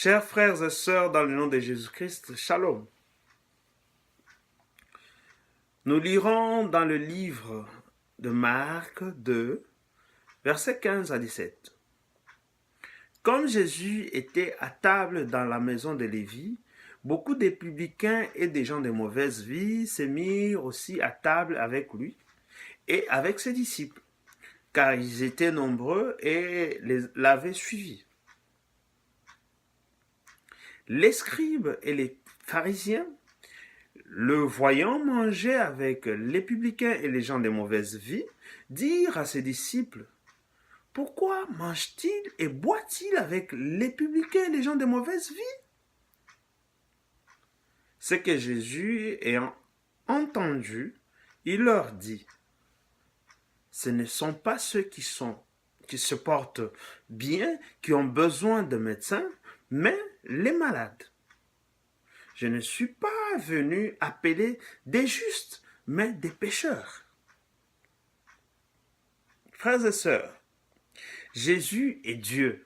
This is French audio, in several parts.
Chers frères et sœurs, dans le nom de Jésus-Christ, Shalom. Nous lirons dans le livre de Marc 2, versets 15 à 17. Comme Jésus était à table dans la maison de Lévi, beaucoup de publicains et des gens de mauvaise vie se mirent aussi à table avec lui et avec ses disciples, car ils étaient nombreux et l'avaient suivi. Les scribes et les pharisiens, le voyant manger avec les publicains et les gens de mauvaise vie, dirent à ses disciples: pourquoi mange-t-il et boit-il avec les publicains et les gens de mauvaise vie? Ce que Jésus ayant entendu, il leur dit: ce ne sont pas ceux qui se portent bien, qui ont besoin de médecins, mais les malades. Je ne suis pas venu appeler des justes, mais des pécheurs. Frères et sœurs, Jésus est Dieu.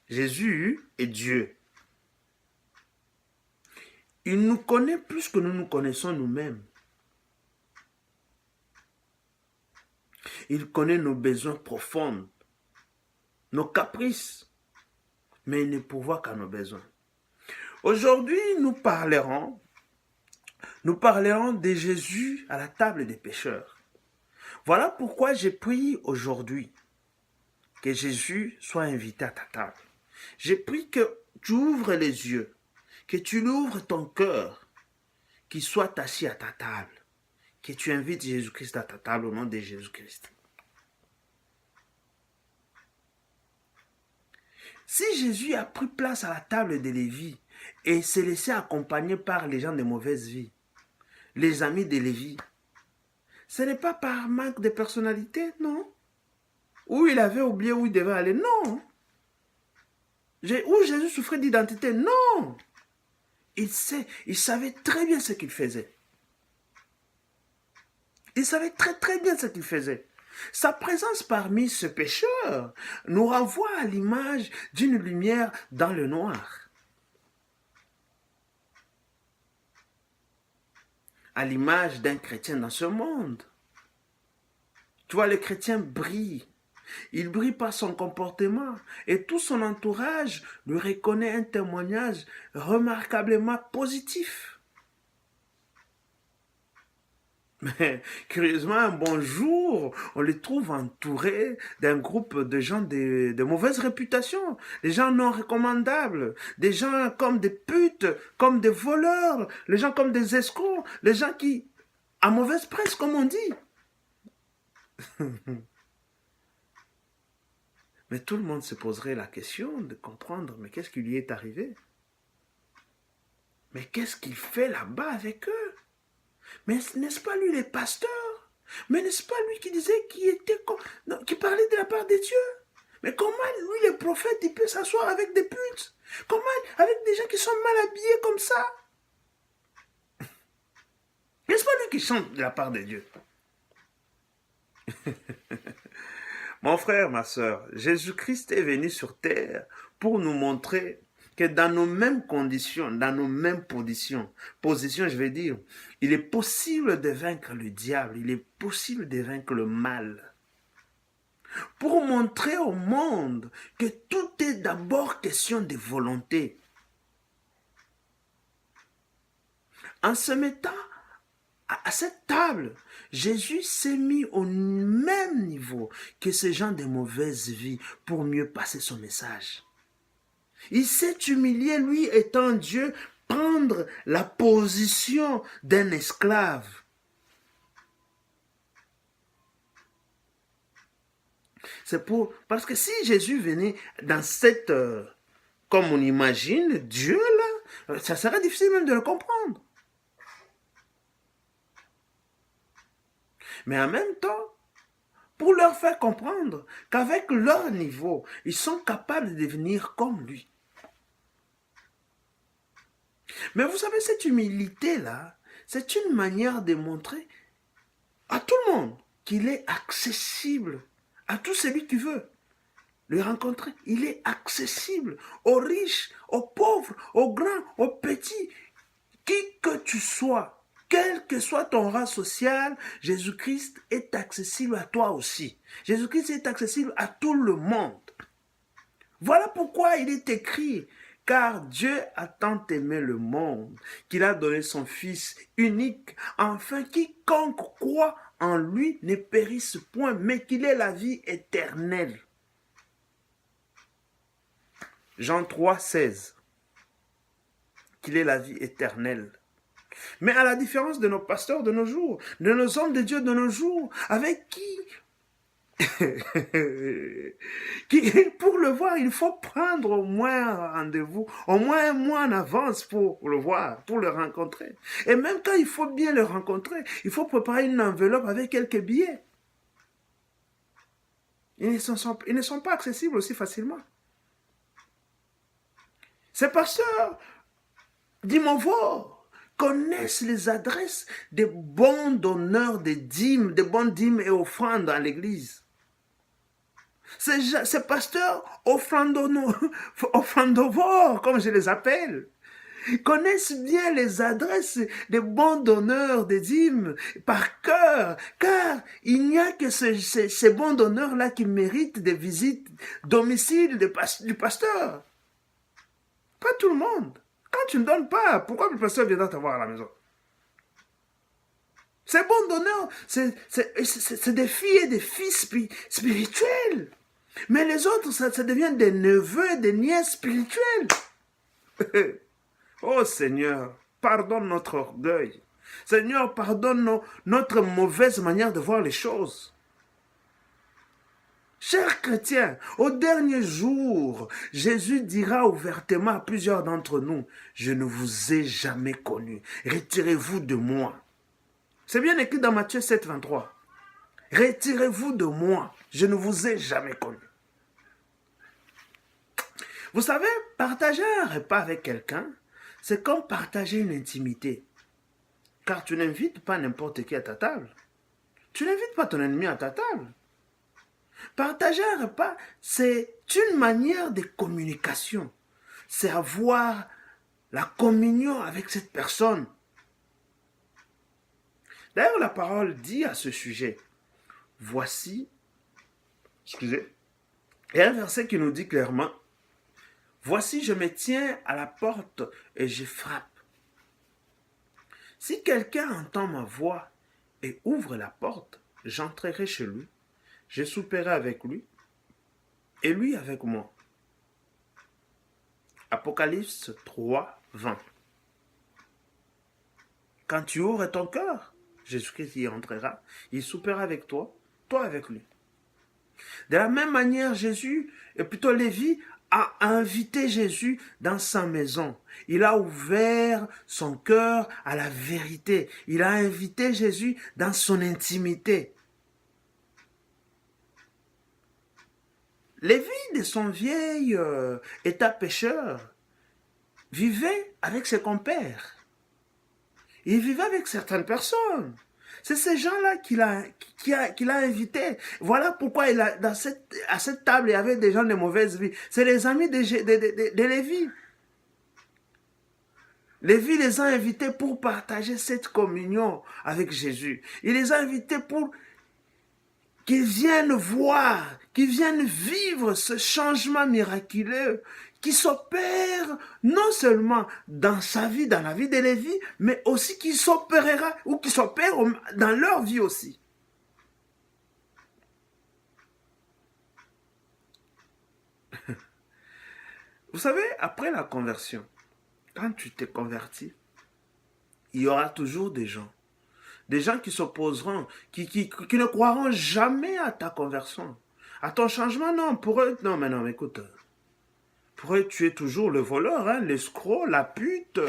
Jésus est Dieu. Il nous connaît plus que nous nous connaissons nous-mêmes. Il connaît nos besoins profonds, nos caprices, mais il ne pourvoit qu'à nos besoins. Aujourd'hui, nous parlerons de Jésus à la table des pécheurs. Voilà pourquoi j'ai prié aujourd'hui que Jésus soit invité à ta table. J'ai prié que tu ouvres les yeux, que tu ouvres ton cœur, qu'il soit assis à ta table, que tu invites Jésus-Christ à ta table au nom de Jésus-Christ. Si Jésus a pris place à la table de Lévi et s'est laissé accompagner par les gens de mauvaise vie, les amis de Lévi, ce n'est pas par manque de personnalité, non. Ou il avait oublié où il devait aller, non. Ou Jésus souffrait d'identité, non. Il savait très bien ce qu'il faisait. Il savait très très bien ce qu'il faisait. Sa présence parmi ce pécheur nous renvoie à l'image d'une lumière dans le noir. À l'image d'un chrétien dans ce monde. Tu vois, le chrétien brille. Il brille par son comportement et tout son entourage lui reconnaît un témoignage remarquablement positif. Mais curieusement, un bon jour, on les trouve entourés d'un groupe de gens de mauvaise réputation, des gens non recommandables, des gens comme des putes, comme des voleurs, les gens comme des escrocs, les gens qui, à mauvaise presse, comme on dit. Mais tout le monde se poserait la question de comprendre, mais qu'est-ce qui lui est arrivé? Mais qu'est-ce qu'il fait là-bas avec eux? Mais n'est-ce pas lui le pasteur? Mais n'est-ce pas lui qui disait qui parlait de la part de Dieu? Mais comment lui le prophète il peut s'asseoir avec des putes? Comment avec des gens qui sont mal habillés comme ça? N'est-ce pas lui qui chante de la part de Dieu? Mon frère, ma soeur, Jésus-Christ est venu sur terre pour nous montrer que dans nos mêmes conditions, dans nos mêmes positions, je veux dire, il est possible de vaincre le diable, il est possible de vaincre le mal. Pour montrer au monde que tout est d'abord question de volonté. En se mettant à cette table, Jésus s'est mis au même niveau que ces gens de mauvaise vie pour mieux passer son message. Il s'est humilié, lui étant Dieu, prendre la position d'un esclave. Parce que si Jésus venait dans cette, comme on imagine, Dieu là, ça serait difficile même de le comprendre. Mais en même temps, pour leur faire comprendre qu'avec leur niveau, ils sont capables de devenir comme lui. Mais vous savez, cette humilité-là, c'est une manière de montrer à tout le monde qu'il est accessible à tout celui qui veut. le rencontrer. Il est accessible aux riches, aux pauvres, aux grands, aux petits. Qui que tu sois, quel que soit ton rang social, Jésus-Christ est accessible à toi aussi. Jésus-Christ est accessible à tout le monde. Voilà pourquoi il est écrit, car Dieu a tant aimé le monde qu'il a donné son Fils unique, afin quiconque croit en lui ne périsse point, mais qu'il ait la vie éternelle. Jean 3, 16. Qu'il ait la vie éternelle. Mais à la différence de nos pasteurs de nos jours, de nos hommes de Dieu de nos jours, avec qui pour le voir, il faut prendre au moins un rendez-vous, au moins un mois en avance pour le voir, pour le rencontrer. Et même quand il faut bien le rencontrer, il faut préparer une enveloppe avec quelques billets. Ils ne sont pas accessibles aussi facilement. Ces pasteurs d'Imovo connaissent les adresses des bons donneurs des dîmes, des bonnes dîmes et offrandes dans l'église. Ces pasteurs offrandovores, comme je les appelle, connaissent bien les adresses des bons donneurs des dîmes par cœur, car il n'y a que ces bons donneurs-là qui méritent des visites domicile du pasteur. Pas tout le monde. Quand tu ne donnes pas, pourquoi le pasteur viendra te voir à la maison? Ces bons donneurs, c'est des filles et des fils spirituels. Mais les autres, ça devient des neveux, des nièces spirituelles. Oh Seigneur, pardonne notre orgueil. Seigneur, pardonne notre mauvaise manière de voir les choses. Chers chrétiens, au dernier jour, Jésus dira ouvertement à plusieurs d'entre nous, « Je ne vous ai jamais connus. Retirez-vous de moi. » C'est bien écrit dans Matthieu 7, 23. Retirez-vous de moi. Je ne vous ai jamais connu. Vous savez, partager un repas avec quelqu'un, c'est comme partager une intimité. Car tu n'invites pas n'importe qui à ta table. Tu n'invites pas ton ennemi à ta table. Partager un repas, c'est une manière de communication. C'est avoir la communion avec cette personne. D'ailleurs, la parole dit à ce sujet, voici, excusez, il y a un verset qui nous dit clairement, voici, je me tiens à la porte et je frappe. Si quelqu'un entend ma voix et ouvre la porte, j'entrerai chez lui, je souperai avec lui et lui avec moi. Apocalypse 3, 20. Quand tu ouvres ton cœur, Jésus-Christ y entrera, il soupera avec toi, toi avec lui. De la même manière, Lévi a invité Jésus dans sa maison. Il a ouvert son cœur à la vérité. Il a invité Jésus dans son intimité. Lévi, de son vieil état pécheur, vivait avec ses compères. Il vivait avec certaines personnes. C'est ces gens-là qu'il a invités. Voilà pourquoi à cette table, il y avait des gens de mauvaise vie. C'est les amis de Lévi. Lévi les a invités pour partager cette communion avec Jésus. Il les a invités pour qu'ils viennent voir, qu'ils viennent vivre ce changement miraculeux qui s'opère non seulement dans sa vie, dans la vie de Lévi, mais aussi qui s'opérera ou qui s'opère dans leur vie aussi. Vous savez, après la conversion, quand tu t'es converti, il y aura toujours des gens qui s'opposeront, qui ne croiront jamais à ta conversion, à ton changement. Non, pour eux, non, écoute, pour eux, tu es toujours le voleur, hein, l'escroc, la pute,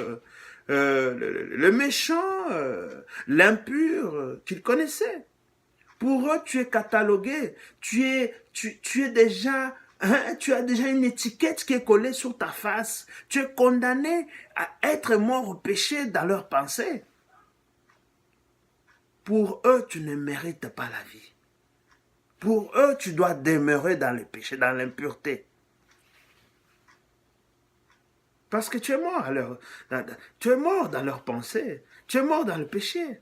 le méchant, l'impur, qu'ils connaissaient. Pour eux, tu es catalogué, tu es déjà, hein, tu as déjà une étiquette qui est collée sur ta face. Tu es condamné à être mort au péché dans leurs pensées. Pour eux, tu ne mérites pas la vie. Pour eux, tu dois demeurer dans le péché, dans l'impureté. Parce que tu es mort tu es mort dans leurs pensées. Tu es mort dans le péché.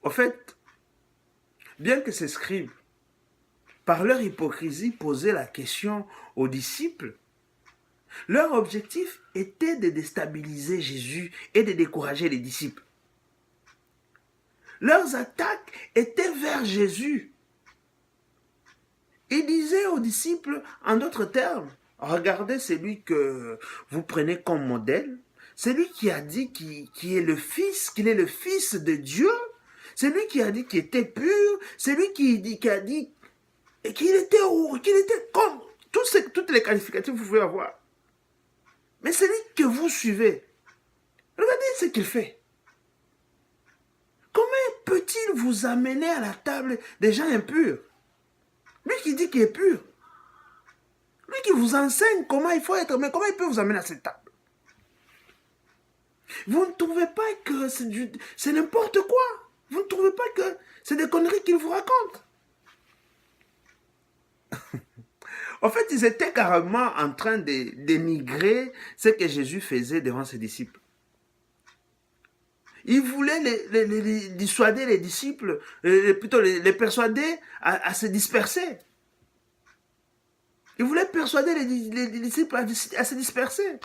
Au fait, bien que ces scribes, par leur hypocrisie, posaient la question aux disciples, leur objectif était de déstabiliser Jésus et de décourager les disciples. Leurs attaques étaient vers Jésus. Ils disaient aux disciples, en d'autres termes, regardez celui que vous prenez comme modèle, celui qui a dit qu'il est le Fils de Dieu, celui qui a dit qu'il était pur, celui qui a dit qu'il était comme toutes les qualificatifs que vous pouvez avoir. Mais celui que vous suivez, regardez ce qu'il fait. Comment peut-il vous amener à la table des gens impurs? Lui qui dit qu'il est pur. Lui qui vous enseigne comment il faut être, mais comment il peut vous amener à cette table? Vous ne trouvez pas que c'est n'importe quoi? Vous ne trouvez pas que c'est des conneries qu'il vous raconte? En fait, ils étaient carrément en train de dénigrer ce que Jésus faisait devant ses disciples. Ils voulaient les dissuader les disciples, plutôt les persuader à se disperser. Ils voulaient persuader les disciples à se disperser.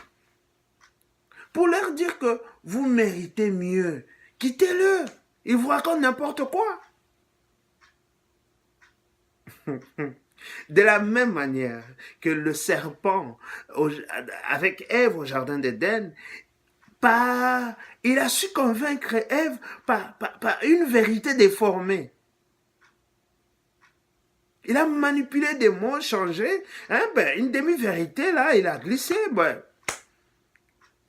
Pour leur dire que vous méritez mieux. Quittez-le. Ils vous racontent n'importe quoi. De la même manière que le serpent avec Ève au jardin d'Éden, il a su convaincre Ève par une vérité déformée. Il a manipulé des mots, changé. Une demi-vérité, là, il a glissé.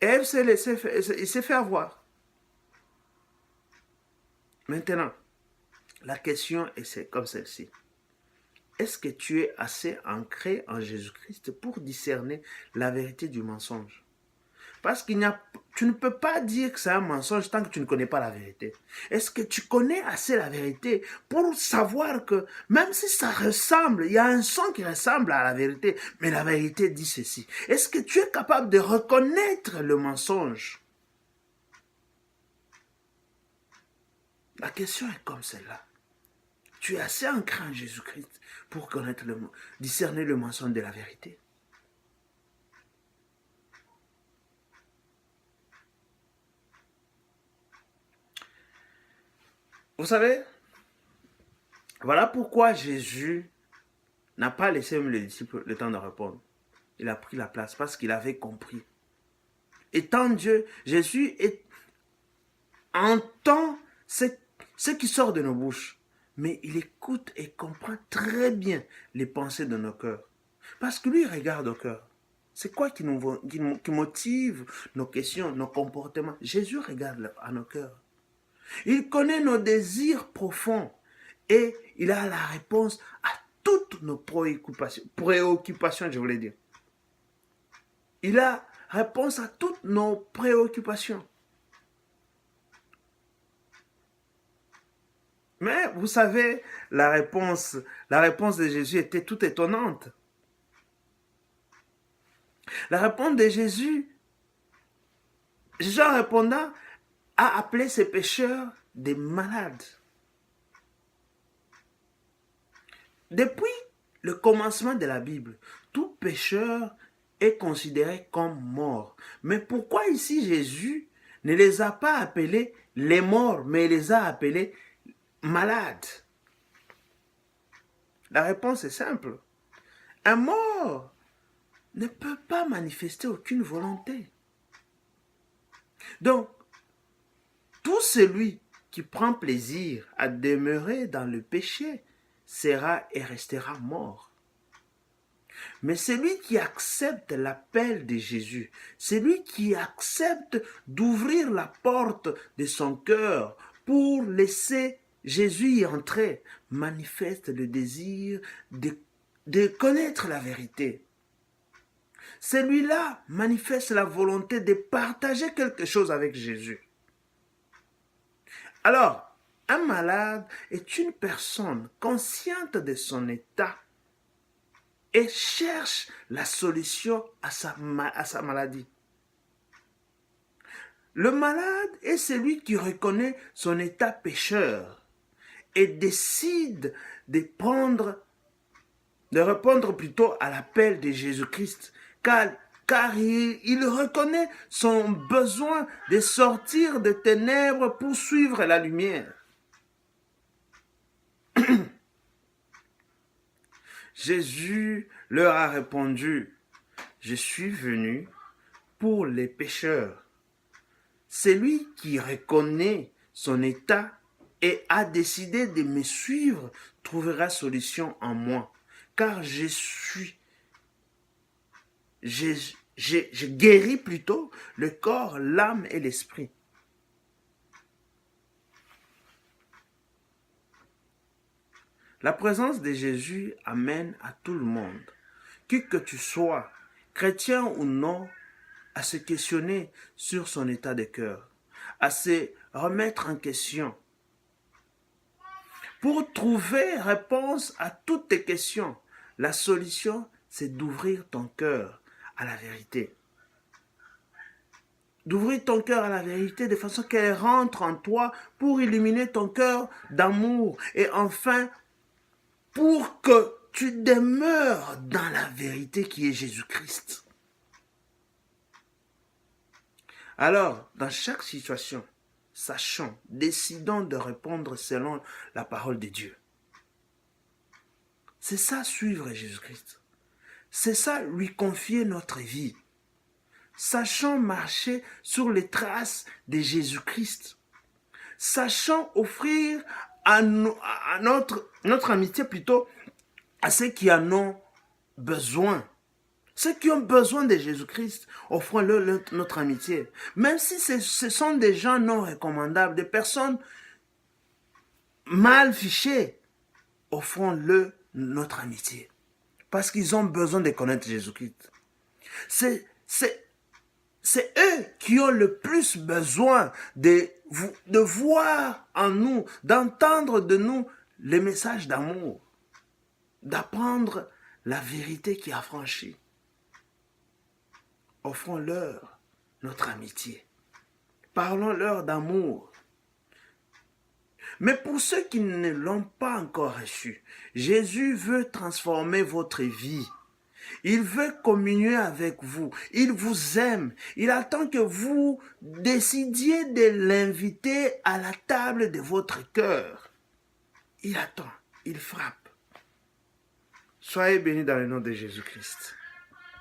Ève il s'est fait avoir. Maintenant, la question est comme celle-ci. Est-ce que tu es assez ancré en Jésus-Christ pour discerner la vérité du mensonge? Parce tu ne peux pas dire que c'est un mensonge tant que tu ne connais pas la vérité. Est-ce que tu connais assez la vérité pour savoir que même si ça ressemble, il y a un son qui ressemble à la vérité, mais la vérité dit ceci. Est-ce que tu es capable de reconnaître le mensonge? La question est comme celle-là. Tu es assez ancré en Jésus-Christ pour discerner le mensonge de la vérité. Vous savez, voilà pourquoi Jésus n'a pas laissé même les disciples le temps de répondre. Il a pris la place parce qu'il avait compris. Étant Dieu, Jésus entend ce qui sort de nos bouches. Mais il écoute et comprend très bien les pensées de nos cœurs. Parce que lui, il regarde au cœur. C'est quoi qui motive nos questions, nos comportements? Jésus regarde à nos cœurs. Il connaît nos désirs profonds et il a la réponse à toutes nos préoccupations, je voulais dire. Il a réponse à toutes nos préoccupations. Mais vous savez, la réponse de Jésus était toute étonnante. La réponse de Jésus en répondant, a appelé ces pécheurs des malades. Depuis le commencement de la Bible, tout pécheur est considéré comme mort. Mais pourquoi ici Jésus ne les a pas appelés les morts, mais il les a appelés malades? La réponse est simple. Un mort ne peut pas manifester aucune volonté. Donc, tout celui qui prend plaisir à demeurer dans le péché sera et restera mort. Mais celui qui accepte l'appel de Jésus, celui qui accepte d'ouvrir la porte de son cœur pour laisser Jésus y entrer, manifeste le désir de connaître la vérité. Celui-là manifeste la volonté de partager quelque chose avec Jésus. Alors, un malade est une personne consciente de son état et cherche la solution à sa maladie. Le malade est celui qui reconnaît son état pécheur et décide de répondre plutôt à l'appel de Jésus-Christ, car il reconnaît son besoin de sortir des ténèbres pour suivre la lumière. Jésus leur a répondu, « Je suis venu pour les pécheurs. » Celui qui reconnaît son état et a décidé de me suivre trouvera solution en moi, car je guéris plutôt le corps, l'âme et l'esprit. La présence de Jésus amène à tout le monde, qui que tu sois, chrétien ou non, à se questionner sur son état de cœur, à se remettre en question. Pour trouver réponse à toutes tes questions, la solution, c'est d'ouvrir ton cœur à la vérité. D'ouvrir ton cœur à la vérité de façon qu'elle rentre en toi pour illuminer ton cœur d'amour et enfin pour que tu demeures dans la vérité qui est Jésus-Christ. Alors, dans chaque situation, sachons, décidons de répondre selon la parole de Dieu. C'est ça suivre Jésus-Christ. C'est ça lui confier notre vie. Sachons marcher sur les traces de Jésus-Christ. Sachons offrir à notre amitié plutôt à ceux qui en ont besoin. Ceux qui ont besoin de Jésus-Christ, offrons-leur notre amitié. Même si ce sont des gens non recommandables, des personnes mal fichées, offrons-leur notre amitié. Parce qu'ils ont besoin de connaître Jésus-Christ. C'est eux qui ont le plus besoin de voir en nous, d'entendre de nous les messages d'amour, d'apprendre la vérité qui a franchi. Offrons-leur notre amitié. Parlons-leur d'amour. Mais pour ceux qui ne l'ont pas encore reçu, Jésus veut transformer votre vie. Il veut communier avec vous. Il vous aime. Il attend que vous décidiez de l'inviter à la table de votre cœur. Il attend. Il frappe. Soyez bénis dans le nom de Jésus-Christ.